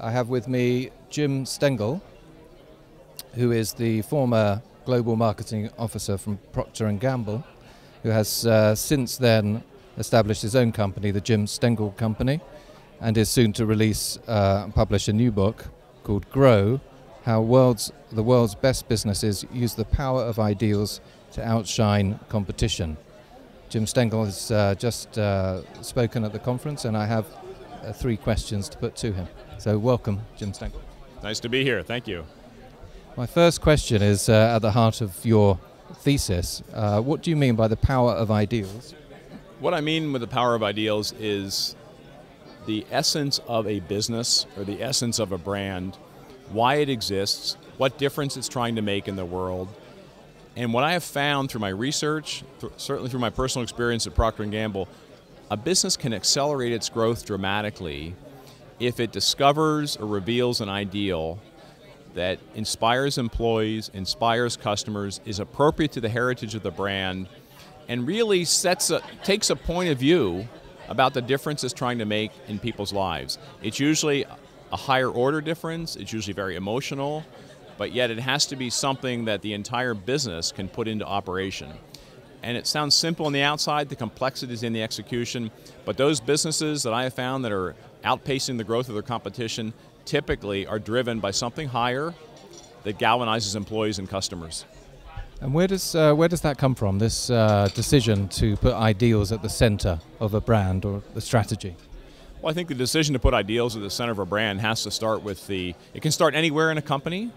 I have with me Jim Stengel, who is the former Global Marketing Officer from Procter & Gamble, who has since then established his own company, the Jim Stengel Company, and is soon to release and publish a new book called Grow, How the World's Best Businesses Use the Power of Ideals to Outshine Competition. Jim Stengel has just spoken at the conference, and I have 3 questions to put to him. So welcome, Jim Stengel. Nice to be here. Thank you. My first question is at the heart of your thesis. What do you mean by the power of ideals? What I mean with the power of ideals is the essence of a business or the essence of a brand, why it exists, what difference it's trying to make in the world. And what I have found through my research, certainly through my personal experience at Procter & Gamble, a business can accelerate its growth dramatically if it discovers or reveals an ideal that inspires employees, inspires customers, is appropriate to the heritage of the brand, and really takes a point of view about the difference it's trying to make in people's lives. It's usually a higher order difference, it's usually very emotional, but yet it has to be something that the entire business can put into operation. And it sounds simple on the outside, the complexity is in the execution, but those businesses that I have found that are outpacing the growth of their competition typically are driven by something higher that galvanizes employees and customers. And where does that come from, this decision to put ideals at the center of a brand or the strategy? Well, I think the decision to put ideals at the center of a brand has to start with it can start anywhere in a company.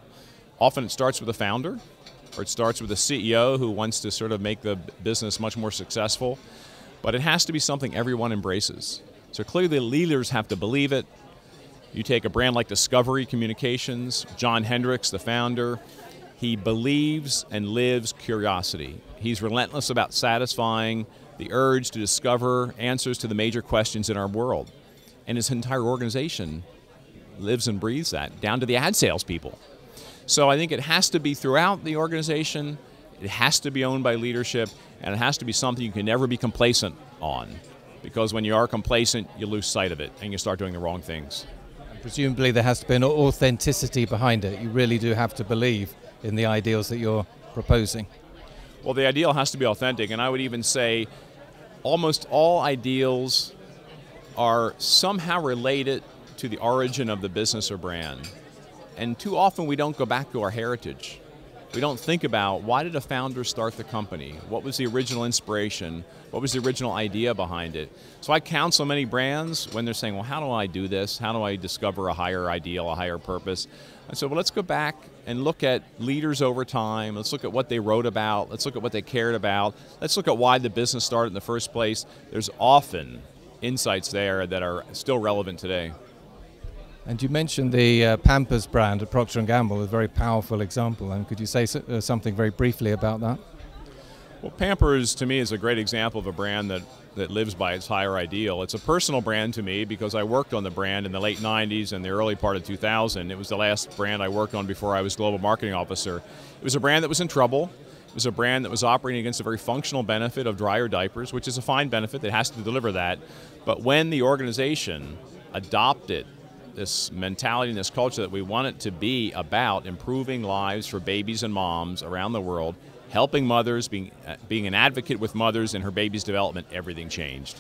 Often it starts with a founder, or it starts with a CEO who wants to sort of make the business much more successful. But it has to be something everyone embraces. So clearly leaders have to believe it. You take a brand like Discovery Communications, John Hendricks, the founder, he believes and lives curiosity. He's relentless about satisfying the urge to discover answers to the major questions in our world. And his entire organization lives and breathes that, down to the ad salespeople. So I think it has to be throughout the organization, it has to be owned by leadership, and it has to be something you can never be complacent on. Because when you are complacent, you lose sight of it and you start doing the wrong things. And presumably there has to be an authenticity behind it. You really do have to believe in the ideals that you're proposing. Well, the ideal has to be authentic, and I would even say almost all ideals are somehow related to the origin of the business or brand. And too often we don't go back to our heritage. We don't think about, why did a founder start the company? What was the original inspiration? What was the original idea behind it? So I counsel many brands when they're saying, well, how do I do this? How do I discover a higher ideal, a higher purpose? I said, well, let's go back and look at leaders over time. Let's look at what they wrote about. Let's look at what they cared about. Let's look at why the business started in the first place. There's often insights there that are still relevant today. And you mentioned the Pampers brand at Procter & Gamble, a very powerful example. And could you say something very briefly about that? Well, Pampers, to me, is a great example of a brand that lives by its higher ideal. It's a personal brand to me because I worked on the brand in the late 90s and the early part of 2000. It was the last brand I worked on before I was Global Marketing Officer. It was a brand that was in trouble. It was a brand that was operating against a very functional benefit of dryer diapers, which is a fine benefit that has to deliver that. But when the organization adopted this mentality and this culture that we want it to be about improving lives for babies and moms around the world, helping mothers, being an advocate with mothers in her baby's development, everything changed.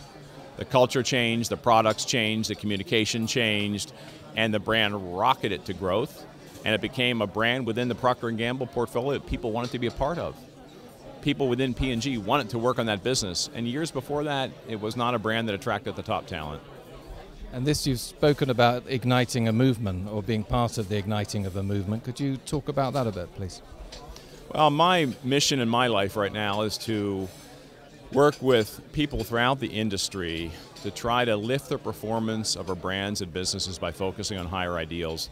The culture changed, the products changed, the communication changed, and the brand rocketed to growth, and it became a brand within the Procter & Gamble portfolio that people wanted to be a part of. People within P&G wanted to work on that business, and years before that, it was not a brand that attracted the top talent. And this, you've spoken about igniting a movement or being part of the igniting of a movement. Could you talk about that a bit, please? Well, my mission in my life right now is to work with people throughout the industry to try to lift the performance of our brands and businesses by focusing on higher ideals.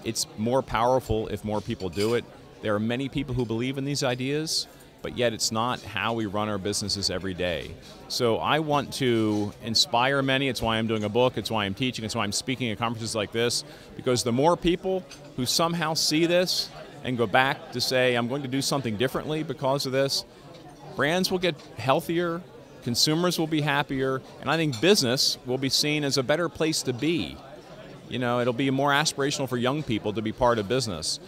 It's more powerful if more people do it. There are many people who believe in these ideas, but yet it's not how we run our businesses every day. So I want to inspire many. It's why I'm doing a book, it's why I'm teaching, it's why I'm speaking at conferences like this, because the more people who somehow see this and go back to say, I'm going to do something differently because of this, brands will get healthier, consumers will be happier, and I think business will be seen as a better place to be You know, it'll be more aspirational for young people to be part of business.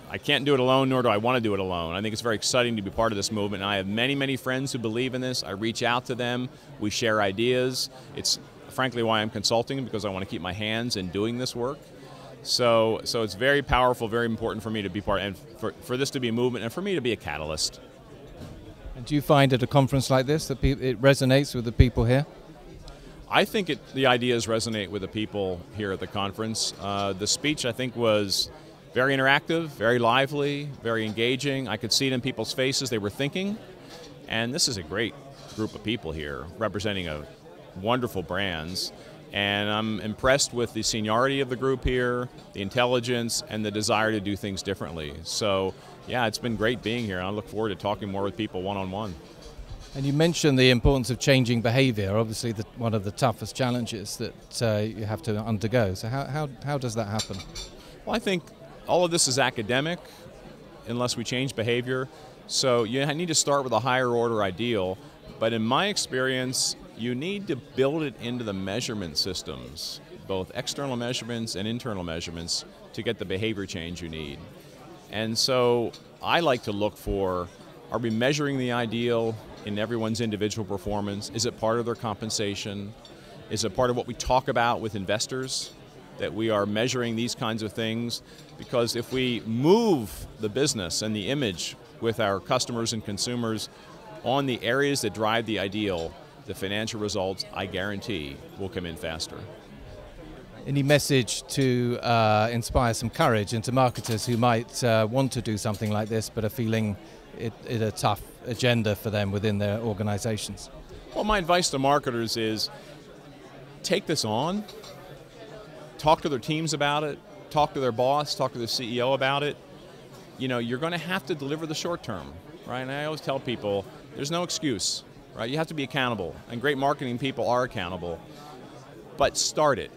I can't do it alone, nor do I want to do it alone. I think it's very exciting to be part of this movement. And I have many, many friends who believe in this. I reach out to them. We share ideas. It's frankly why I'm consulting, because I want to keep my hands in doing this work. So it's very powerful, very important for me to be part, and for this to be a movement, and for me to be a catalyst. And do you find at a conference like this that it resonates with the people here? I think the ideas resonate with the people here at the conference. The speech, I think, was very interactive, very lively, very engaging. I could see it in people's faces. They were thinking. And this is a great group of people here representing wonderful brands. And I'm impressed with the seniority of the group here, the intelligence, and the desire to do things differently. So, yeah, it's been great being here. I look forward to talking more with people one-on-one. And you mentioned the importance of changing behavior, obviously one of the toughest challenges that you have to undergo. So how does that happen? Well, I think all of this is academic unless we change behavior. So you need to start with a higher order ideal. But in my experience, you need to build it into the measurement systems, both external measurements and internal measurements, to get the behavior change you need. And so I like to look for, are we measuring the ideal in everyone's individual performance? Is it part of their compensation? Is it part of what we talk about with investors, that we are measuring these kinds of things? Because if we move the business and the image with our customers and consumers on the areas that drive the ideal, the financial results, I guarantee, will come in faster. Any message to inspire some courage into marketers who might want to do something like this but are feeling it a tough agenda for them within their organizations? Well, my advice to marketers is take this on, talk to their teams about it, talk to their boss, talk to their CEO about it. You know, you're going to have to deliver the short term, right? And I always tell people, there's no excuse, right? You have to be accountable, and great marketing people are accountable. But start it.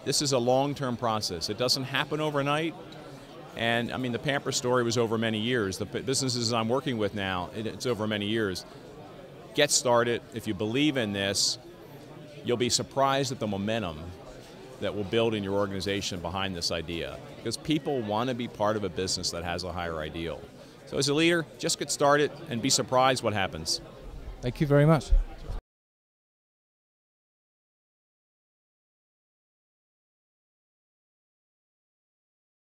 This is a long-term process. It doesn't happen overnight. And I mean, the Pampers story was over many years. The businesses I'm working with now, it's over many years. Get started. If you believe in this, you'll be surprised at the momentum that will build in your organization behind this idea. Because people want to be part of a business that has a higher ideal. So as a leader, just get started and be surprised what happens. Thank you very much.